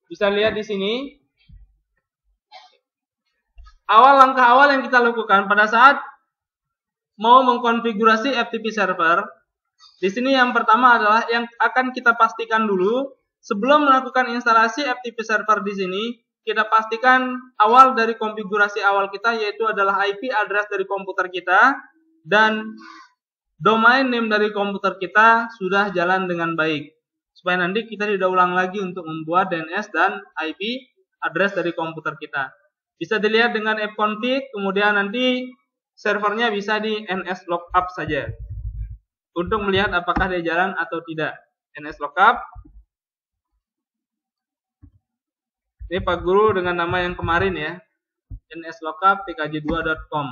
Bisa lihat di sini. Langkah awal yang kita lakukan pada saat mau mengkonfigurasi FTP server. Di sini yang pertama adalah yang akan kita pastikan dulu sebelum melakukan instalasi FTP server di sini, kita pastikan awal dari konfigurasi awal kita yaitu adalah IP address dari komputer kita dan domain name dari komputer kita sudah jalan dengan baik. Supaya nanti kita tidak ulang lagi untuk membuat DNS dan IP address dari komputer kita. Bisa dilihat dengan fconfig, kemudian nanti servernya bisa di nslookup saja untuk melihat apakah dia jalan atau tidak. nslookup. Ini Pak Guru dengan nama yang kemarin ya, nslookup tkj2.com.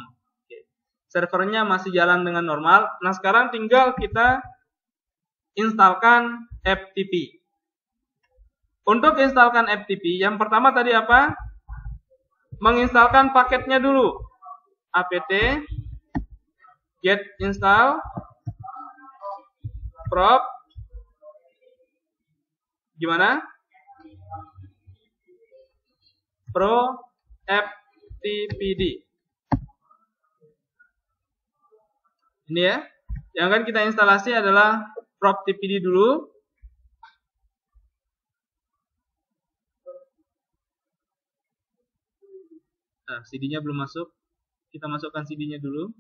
Servernya masih jalan dengan normal. Nah sekarang tinggal kita instalkan FTP. Untuk instalkan FTP, yang pertama tadi apa? Menginstalkan paketnya dulu. apt get install prop gimana? Pro ftpd. Ini ya. Yang akan kita instalasi adalah prop ftpd dulu. Nah, CD-nya belum masuk. Kita masukkan CD-nya dulu.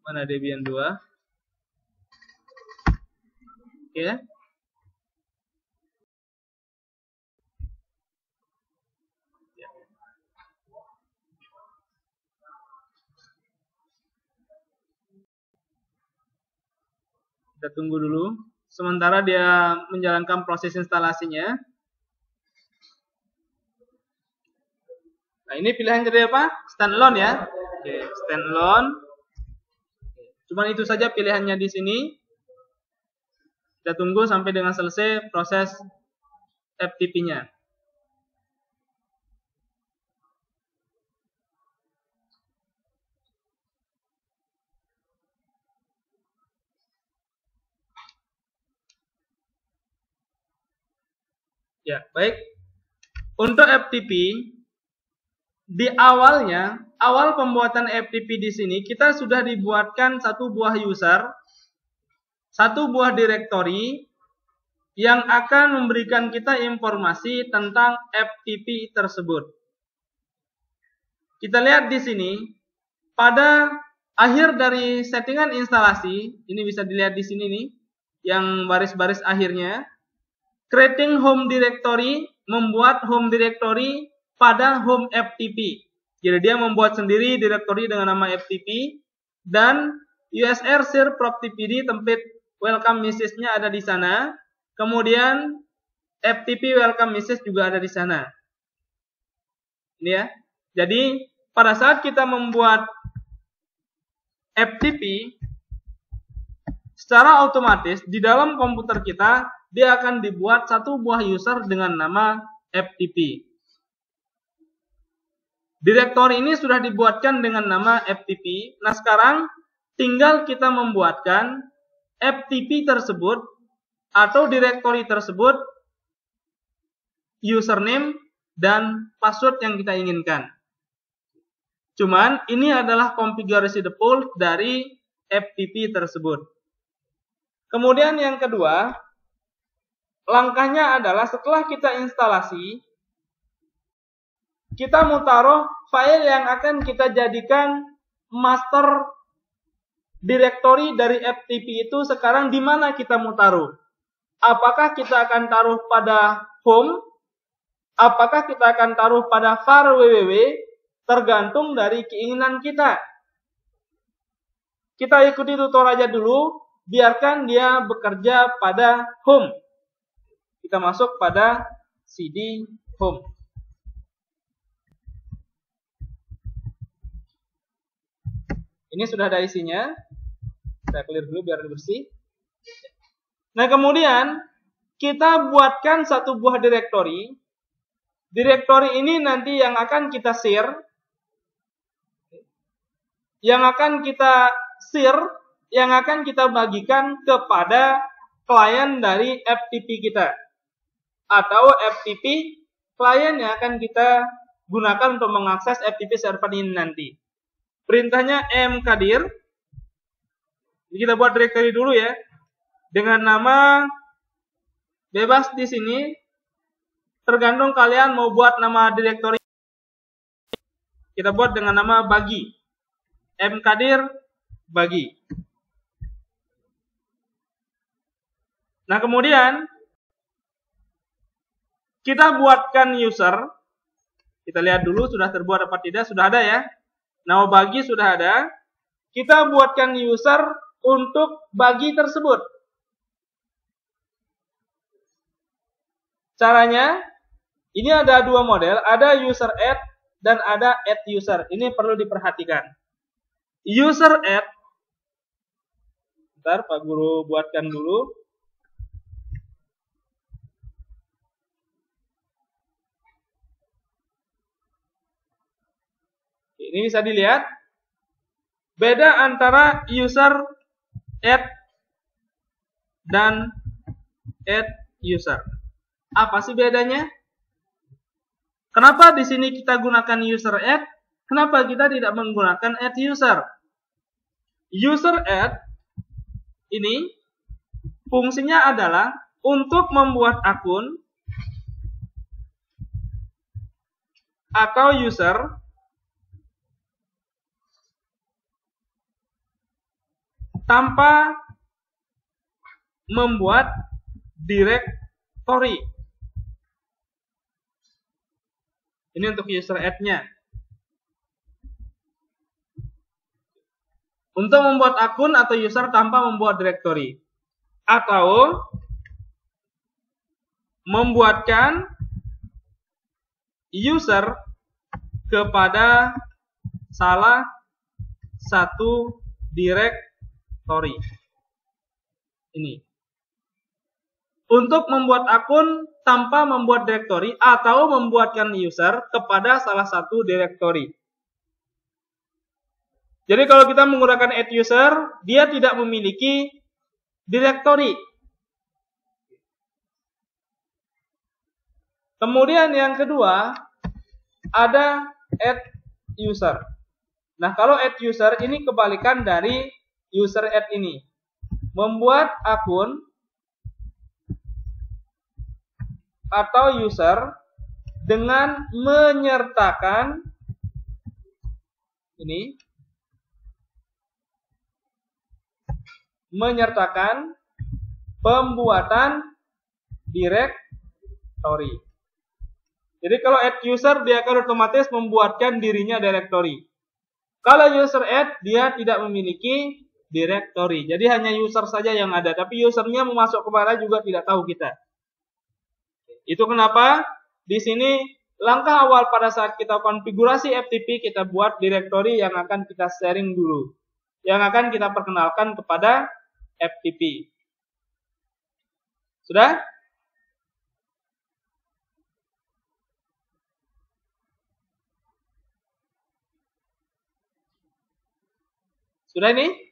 Mana Debian 2? Oke. Kita tunggu dulu. Sementara dia menjalankan proses instalasinya. Nah, ini pilihan jadi apa? Standalone ya. Oke, standalone. Cuman itu saja pilihannya di sini. Kita tunggu sampai dengan selesai proses FTP-nya. Ya, baik. Untuk FTP di awalnya, awal pembuatan FTP di sini kita sudah dibuatkan satu buah user, satu buah directory yang akan memberikan kita informasi tentang FTP tersebut. Kita lihat di sini pada akhir dari settingan instalasi, ini bisa dilihat di sini nih, yang baris-baris akhirnya, creating home directory, membuat home directory pada home FTP. Jadi dia membuat sendiri directory dengan nama FTP dan USR share prop ftpd template welcome message-nya ada di sana. Kemudian FTP welcome message juga ada di sana. Ini ya. Jadi pada saat kita membuat FTP secara otomatis di dalam komputer kita dia akan dibuat satu buah user dengan nama FTP. Direktori ini sudah dibuatkan dengan nama FTP. Nah sekarang tinggal kita membuatkan FTP tersebut atau direktori tersebut username dan password yang kita inginkan. Cuman ini adalah konfigurasi default dari FTP tersebut. Kemudian yang kedua, langkahnya adalah setelah kita instalasi, kita mau taruh file yang akan kita jadikan master directory dari FTP itu sekarang di mana kita mau taruh? Apakah kita akan taruh pada home? Apakah kita akan taruh pada var www? Tergantung dari keinginan kita. Kita ikuti tutorial aja dulu, biarkan dia bekerja pada home. Kita masuk pada cd home. Ini sudah ada isinya. Saya clear dulu biar bersih. Nah, kemudian kita buatkan satu buah directory. Directory ini nanti yang akan kita share. Yang akan kita share, yang akan kita bagikan kepada klien dari FTP kita. atau FTP klien yang akan kita gunakan untuk mengakses FTP server ini nanti. Perintahnya mkdir. Kita buat directory dulu ya. Dengan nama bebas di sini. Tergantung kalian mau buat nama directory. Kita buat dengan nama bagi. Mkdir bagi. Nah, kemudian kita buatkan user. Kita lihat dulu sudah terbuat apa tidak. Sudah ada ya. Nama bagi sudah ada. Kita buatkan user untuk bagi tersebut. Caranya, ini ada dua model. Ada user add dan ada add user. Ini perlu diperhatikan. User add. Bentar, Pak Guru buatkan dulu. Ini bisa dilihat. Beda antara user add dan add user. Apa sih bedanya? Kenapa di sini kita gunakan user add? Kenapa kita tidak menggunakan add user? User add ini fungsinya adalah untuk membuat akun atau user tanpa membuat directory. Ini untuk user add-nya. Untuk membuat akun atau user tanpa membuat directory. Atau membuatkan user kepada salah satu directory. Ini. Untuk membuat akun tanpa membuat directory atau membuatkan user kepada salah satu directory. Jadi kalau kita menggunakan add user, dia tidak memiliki directory. Kemudian yang kedua, ada add user. Nah, kalau add user ini kebalikan dari user add ini. Membuat akun atau user dengan menyertakan ini, menyertakan pembuatan directory. Jadi kalau add user dia akan otomatis membuatkan dirinya directory. Kalau user add dia tidak memiliki directory. Jadi hanya user saja yang ada, tapi usernya mau masuk kemana juga tidak tahu kita. Itu kenapa di sini langkah awal pada saat kita konfigurasi FTP kita buat directory yang akan kita sharing dulu. Yang akan kita perkenalkan kepada FTP. Sudah? Sudah ini?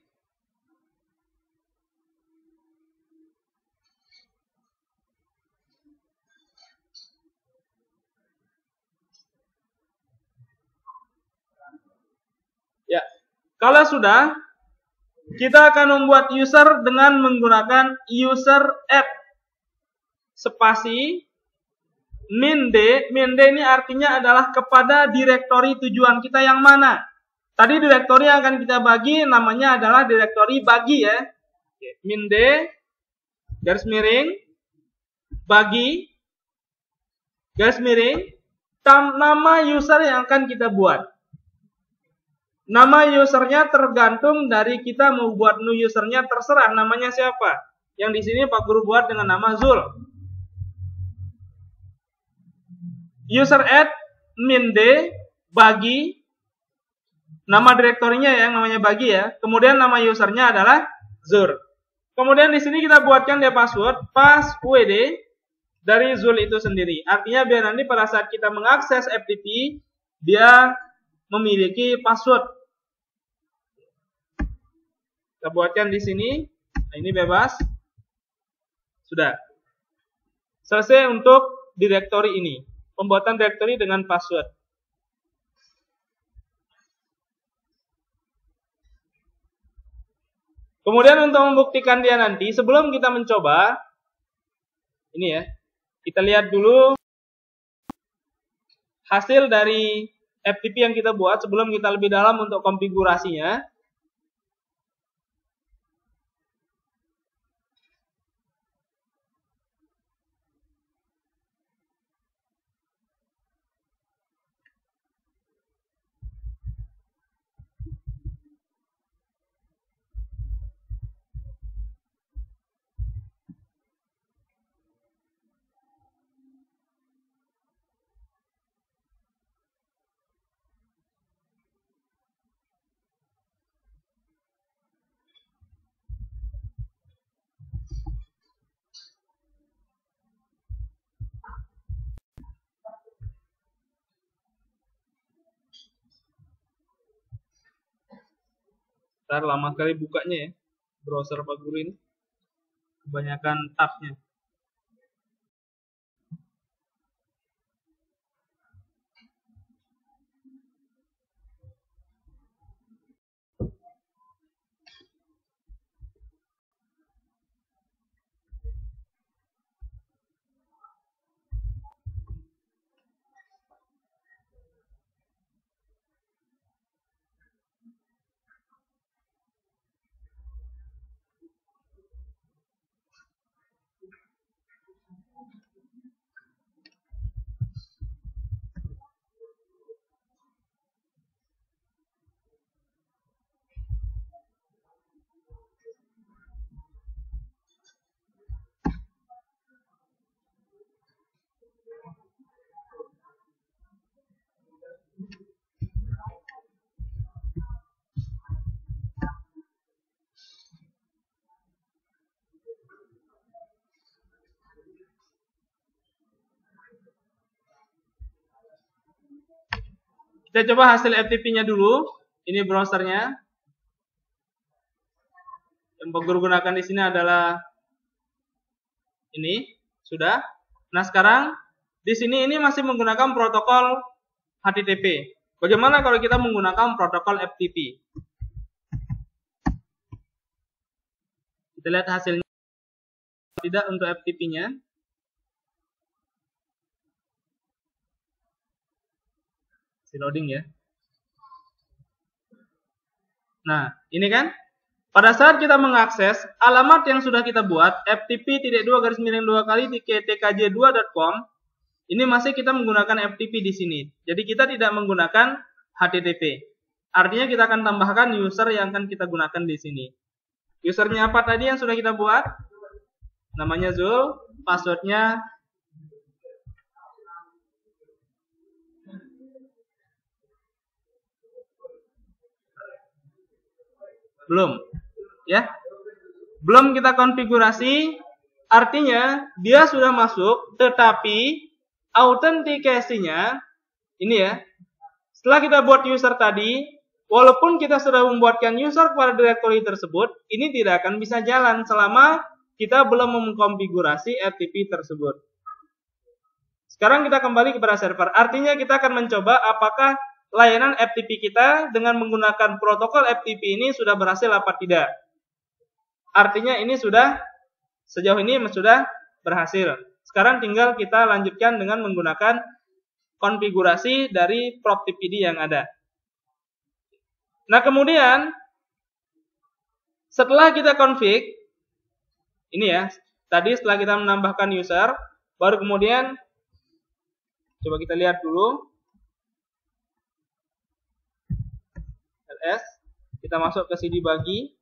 Ya. Kalau sudah, kita akan membuat user dengan menggunakan user add spasi min d. Min d ini artinya adalah kepada directory tujuan kita yang mana. Tadi directory yang akan kita bagi namanya adalah directory bagi ya. Min d garis miring bagi garis miring nama user yang akan kita buat. Nama usernya tergantung dari kita mau buat new usernya, terserah namanya siapa. Yang di sini Pak Guru buat dengan nama Zul. User add min d bagi nama direktorinya yang namanya bagi ya. Kemudian nama usernya adalah Zur. Kemudian di sini kita buatkan dia password passwd dari Zul itu sendiri. Artinya biar nanti pada saat kita mengakses FTP dia memiliki password. Kita buatkan di sini. Nah, ini bebas. Sudah. Selesai untuk direktori ini. Pembuatan direktori dengan password. Kemudian untuk membuktikan dia nanti, sebelum kita mencoba, ini ya, kita lihat dulu hasil dari FTP yang kita buat sebelum kita lebih dalam untuk konfigurasinya. Ntar lama sekali bukanya ya, browser Pak Guru ini. Kebanyakan tabnya. Kita coba hasil FTP-nya dulu. Ini browsernya. Yang Pak Guru gunakan di sini adalah ini, sudah. Nah, sekarang di sini ini masih menggunakan protokol HTTP. Bagaimana kalau kita menggunakan protokol FTP? Kita lihat hasilnya. Tidak untuk FTP-nya. Loading ya. Nah, ini kan pada saat kita mengakses alamat yang sudah kita buat ftp-2-2 ini masih kita menggunakan FTP di sini. Jadi kita tidak menggunakan HTTP. Artinya kita akan tambahkan user yang akan kita gunakan di sini. Usernya apa tadi yang sudah kita buat? Namanya Zul, passwordnya belum, ya, belum kita konfigurasi, artinya dia sudah masuk, tetapi autentikasinya ini ya, setelah kita buat user tadi, walaupun kita sudah membuatkan user kepada directory tersebut, ini tidak akan bisa jalan selama kita belum mengkonfigurasi FTP tersebut. Sekarang kita kembali kepada server, artinya kita akan mencoba apakah layanan FTP kita dengan menggunakan protokol FTP ini sudah berhasil apa tidak. Artinya ini sudah, sejauh ini sudah berhasil. Sekarang tinggal kita lanjutkan dengan menggunakan konfigurasi dari PropTPD yang ada. Nah, kemudian setelah kita config, ini ya, tadi setelah kita menambahkan user, baru kemudian coba kita lihat dulu. ls, kita masuk ke CD bagi,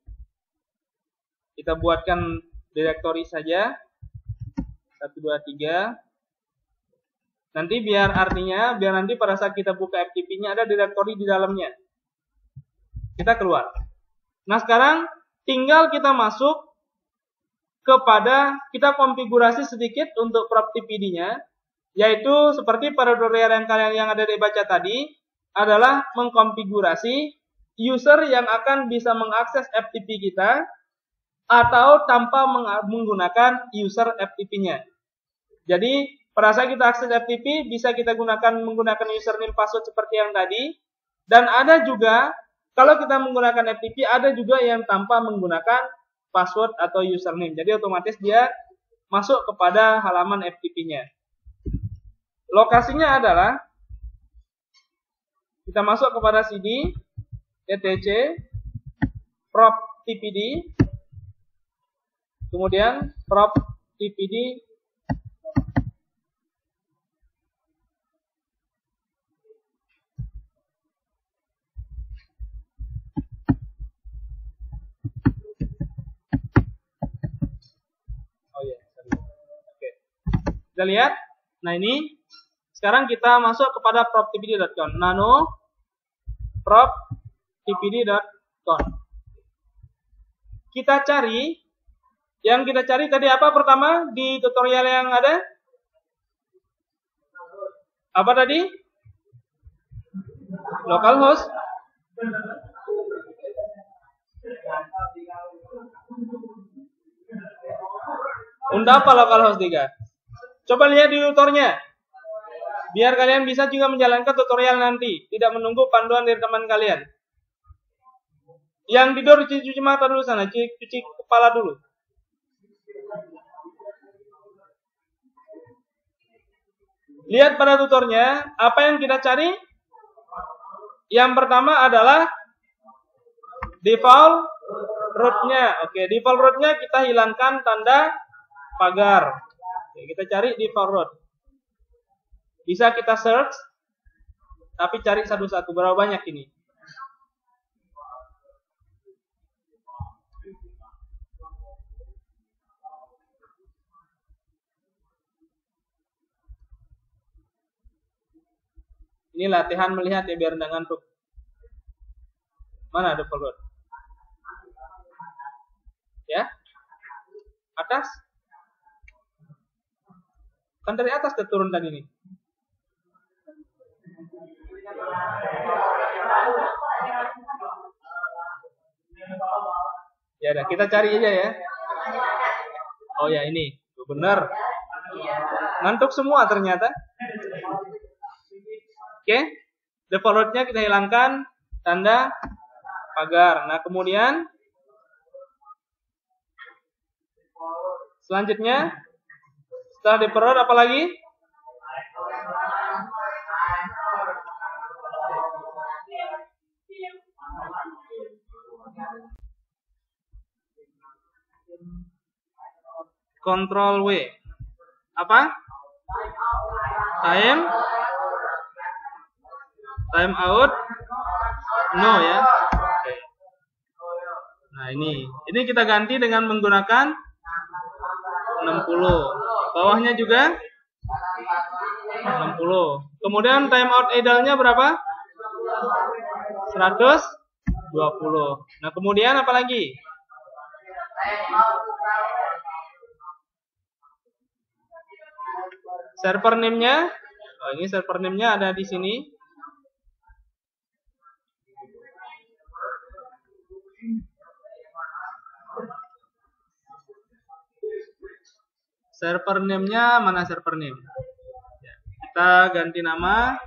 kita buatkan directory saja 1, 2, 3. Nanti biar nanti pada saat kita buka FTP-nya ada directory di dalamnya. Kita keluar. Nah, sekarang tinggal kita masuk kepada, kita konfigurasi sedikit untuk PropTPD-nya, yaitu seperti pada tutorial yang ada dibaca tadi, adalah mengkonfigurasi user yang akan bisa mengakses FTP kita atau tanpa menggunakan user FTP-nya. Jadi pada saat kita akses FTP bisa kita menggunakan username password seperti yang tadi. Dan ada juga kalau kita menggunakan FTP ada juga yang tanpa menggunakan password atau username. Jadi otomatis dia masuk kepada halaman FTP-nya. Lokasinya adalah kita masuk kepada CD etc prop tpd, kemudian prop tpd kita lihat. Nah ini sekarang kita masuk kepada proptpd.conf. Nano proptpd.conf. Kita cari, yang kita cari tadi apa pertama di tutorial yang ada? Apa tadi? Localhost. Untuk apa localhost 3? Coba lihat di tutornya. Biar kalian bisa juga menjalankan tutorial nanti. Tidak menunggu panduan dari teman kalian. Yang tidur cuci mata dulu sana. Cuci kepala dulu. Lihat pada tutornya. Apa yang kita cari? Yang pertama adalah default root-nya. Oke, default root-nya kita hilangkan tanda pagar. Oke, kita cari default root. Bisa kita search, tapi cari satu-satu. Berapa banyak ini? Ini latihan melihat ya, biar tidak ngantuk. Mana default root? Ya? Atas? Kan dari atas dia turun tadi nih. Ya udah, kita cari aja ya. Oh ya ini, benar. Ngantuk semua ternyata. Oke, default root-nya kita hilangkan tanda pagar. Nah kemudian selanjutnya setelah default root apa lagi? Control W. Apa? Time out. No ya. Oke. Nah ini kita ganti dengan menggunakan 60. Bawahnya juga 60. Kemudian timeout idle-nya berapa? 120. Nah, kemudian apa lagi? Server name-nya. Oh, ini server name-nya ada di sini. Server name-nya mana server name? Ya, kita ganti nama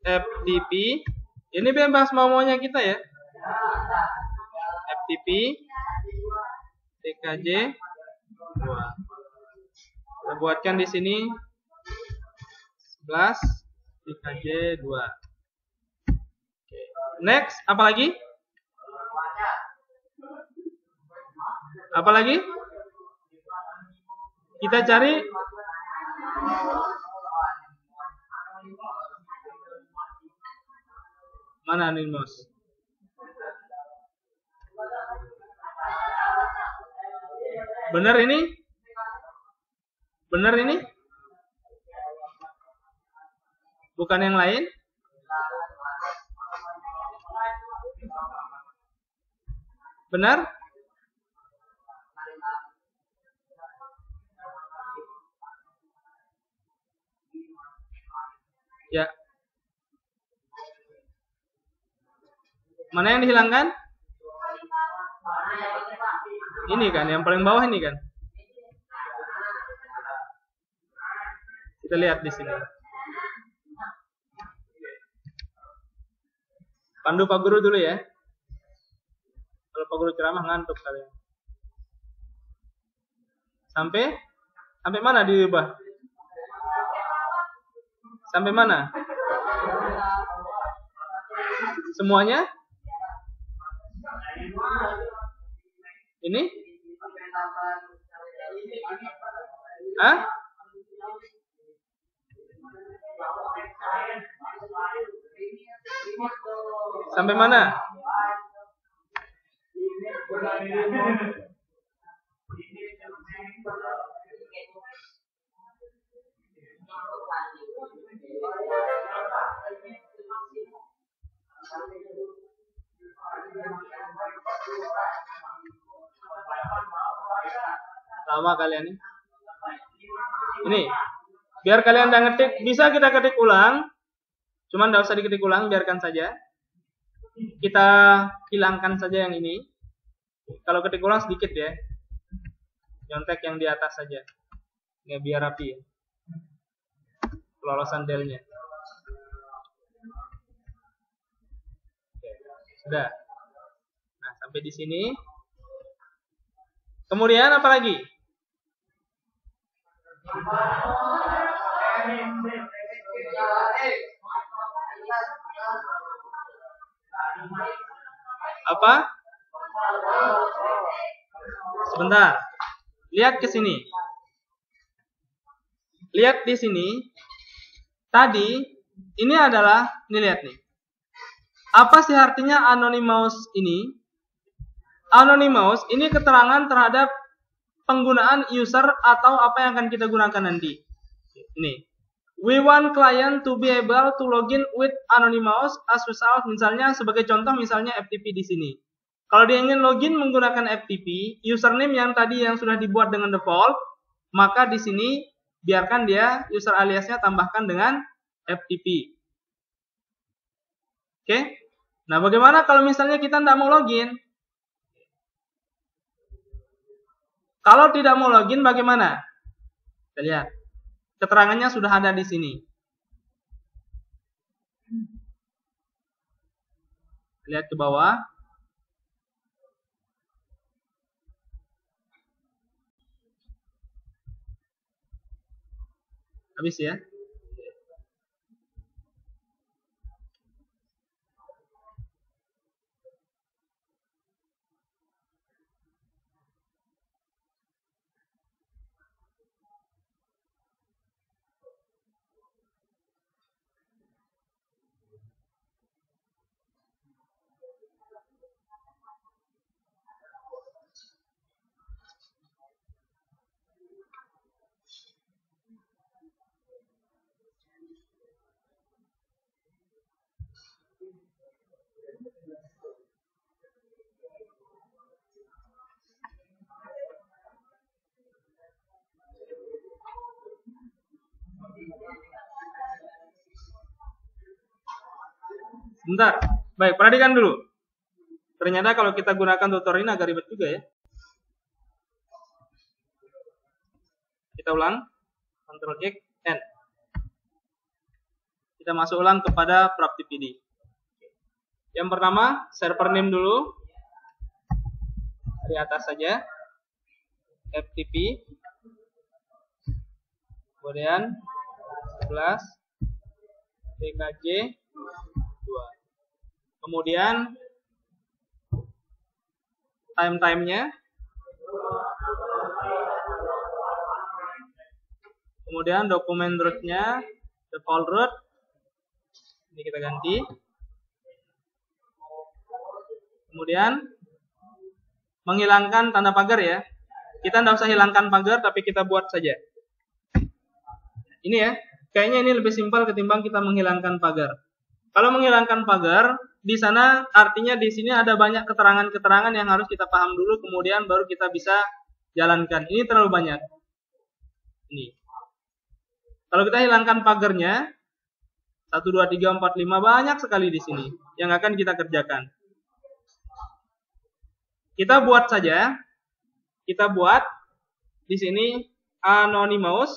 FTP. Ini bebas maunya kita ya. FTP TKJ 2. Kita buatkan di sini 11 TKJ 2. Oke. Next, apa lagi? Apa lagi? Kita cari mana nih, Mas? Benar ini? Benar ini? Bukan yang lain? Benar? Ya. Mana yang dihilangkan? Ini kan, yang paling bawah ini kan. Kita lihat di sini. Pandu Pak Guru dulu ya. Kalau Pak Guru ceramah ngantuk kalian. Sampai mana diubah? Sampai mana? Semuanya? Ini? Hah? Sampai mana? Lama kalian ini. Ini, biar kalian udah ngetik, bisa kita ketik ulang. Cuman nggak usah diketik ulang, biarkan saja. Kita hilangkan saja yang ini. Kalau ketik ulang sedikit ya. Nyontek yang di atas saja. Ya biar rapi ya. Kelolosan delnya. Oke, sudah. Nah, sampai di sini. Kemudian apa lagi? Apa? Sebentar. Lihat ke sini. Lihat di sini. Tadi ini adalah, ini lihat nih. Apa sih artinya anonymous ini? Anonymous ini keterangan terhadap penggunaan user atau apa yang akan kita gunakan nanti. Ini. We want client to be able to login with anonymous as result. Misalnya sebagai contoh misalnya FTP di sini. Kalau dia ingin login menggunakan FTP, username yang tadi yang sudah dibuat dengan default, maka di sini biarkan dia user aliasnya tambahkan dengan FTP. Oke? Nah, bagaimana kalau misalnya kita tidak mau login? Kalau tidak mau login bagaimana? Kita lihat. Keterangannya sudah ada di sini. Lihat ke bawah. Habis ya. Bentar. Baik, perhatikan dulu. Ternyata kalau kita gunakan tutor ini agak ribet juga ya. Kita ulang. Ctrl X, N. Kita masuk ulang kepada PrapTPD. Yang pertama, server name dulu. Di atas saja. FTP. Kemudian 11 PKJ 2. Kemudian time-nya. Kemudian dokumen root-nya, default root. Ini kita ganti. Kemudian menghilangkan tanda pagar ya. Kita tidak usah hilangkan pagar, tapi kita buat saja. Ini ya, kayaknya ini lebih simpel ketimbang kita menghilangkan pagar. Kalau menghilangkan pagar, di sana artinya di sini ada banyak keterangan-keterangan yang harus kita paham dulu, kemudian baru kita bisa jalankan. Ini terlalu banyak. Ini. Kalau kita hilangkan pagarnya, 1, 2, 3, 4, 5 banyak sekali di sini yang akan kita kerjakan. Kita buat saja kita buat di sini Anonymous,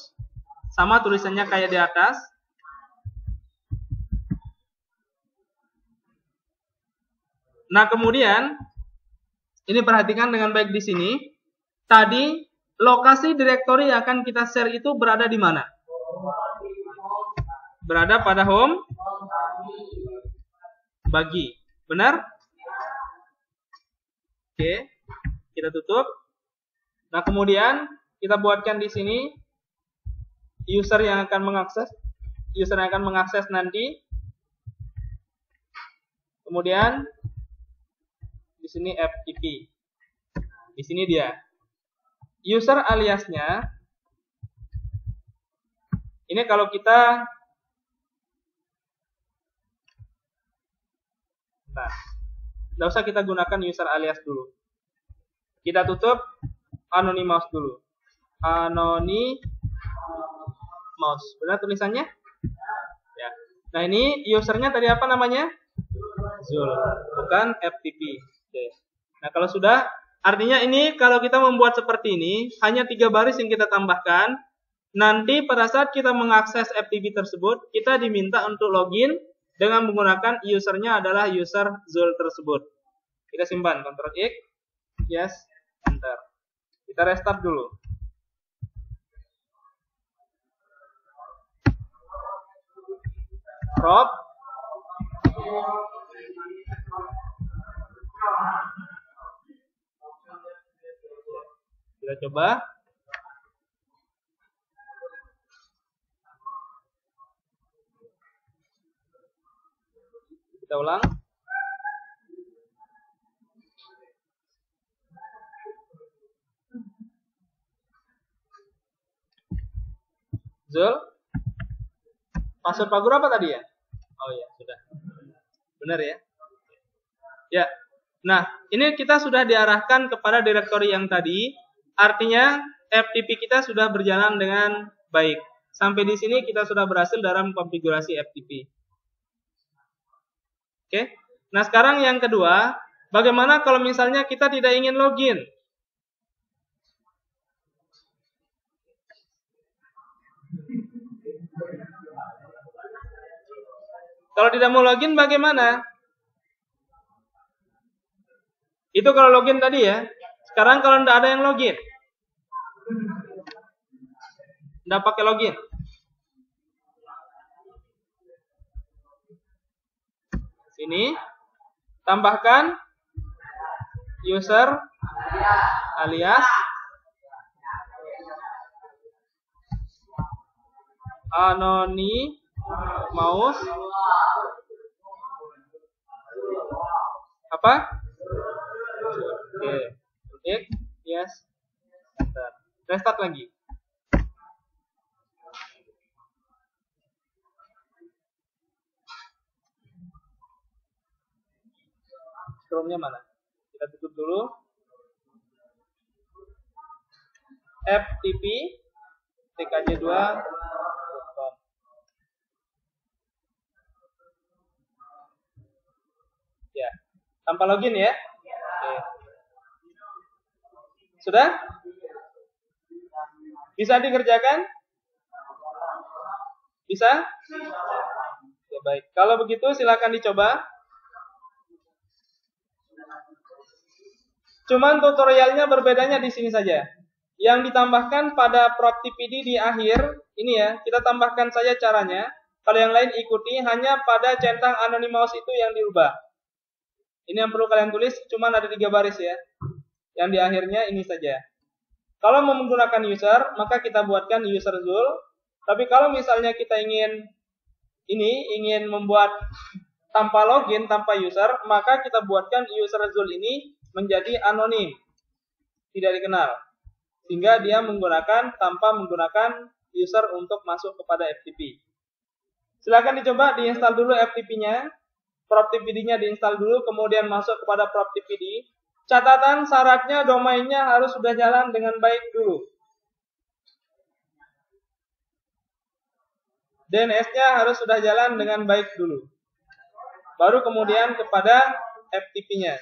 sama tulisannya kayak di atas. Nah, kemudian ini perhatikan dengan baik di sini. Tadi lokasi direktori yang akan kita share itu berada di mana? Berada pada home bagi. Benar? Oke, kita tutup. Nah, kemudian kita buatkan di sini user yang akan mengakses nanti. Kemudian di sini FTP. Di sini dia. User aliasnya ini kalau kita tidak usah kita gunakan user alias dulu. Kita tutup Anonymous dulu. Anonymous. Benar tulisannya? Ya. Nah, ini usernya tadi apa namanya? Zul, bukan FTP. Oke. Nah, kalau sudah, artinya ini kalau kita membuat seperti ini, hanya 3 baris yang kita tambahkan. Nanti pada saat kita mengakses FTP tersebut, kita diminta untuk login dengan menggunakan usernya adalah user Zul tersebut. Kita simpan, Ctrl X, yes, enter. Kita restart dulu. Prop. Kita coba. Kita ulang. Zul. Password Pak Guru apa tadi ya? Oh iya, sudah. Benar ya? Ya. Nah, ini kita sudah diarahkan kepada direktori yang tadi. Artinya FTP kita sudah berjalan dengan baik. Sampai di sini kita sudah berhasil dalam konfigurasi FTP. Oke. Nah, sekarang yang kedua, bagaimana kalau misalnya kita tidak ingin login? Kalau tidak mau login bagaimana? Itu kalau login tadi ya. Sekarang kalau tidak ada yang login. Tidak pakai login. Sini. Tambahkan user alias Anonymous apa? Oke. X, yes. Enter. Restart lagi. Chrome-nya mana? Kita tutup dulu. FTP tkj2.com. Ya, tanpa login ya. Oke. Sudah? Bisa dikerjakan? Bisa? Ya, baik. Kalau begitu silakan dicoba. Cuman tutorialnya berbedanya di sini saja. Yang ditambahkan pada PropTPD di akhir, ini ya, kita tambahkan saja caranya. Kalau yang lain ikuti, hanya pada centang Anonymous itu yang dirubah. Ini yang perlu kalian tulis, cuman ada 3 baris ya. Yang di akhirnya ini saja. Kalau mau menggunakan user, maka kita buatkan user Zul. Tapi kalau misalnya kita ingin membuat tanpa login, tanpa user, maka kita buatkan user Zul ini menjadi anonim, tidak dikenal, sehingga dia tanpa menggunakan user untuk masuk kepada FTP. Silakan dicoba, diinstal dulu FTP-nya, PropTPD-nya diinstal dulu, kemudian masuk kepada PropTPD. Catatan syaratnya domainnya harus sudah jalan dengan baik dulu. DNS-nya harus sudah jalan dengan baik dulu. Baru kemudian kepada FTP-nya.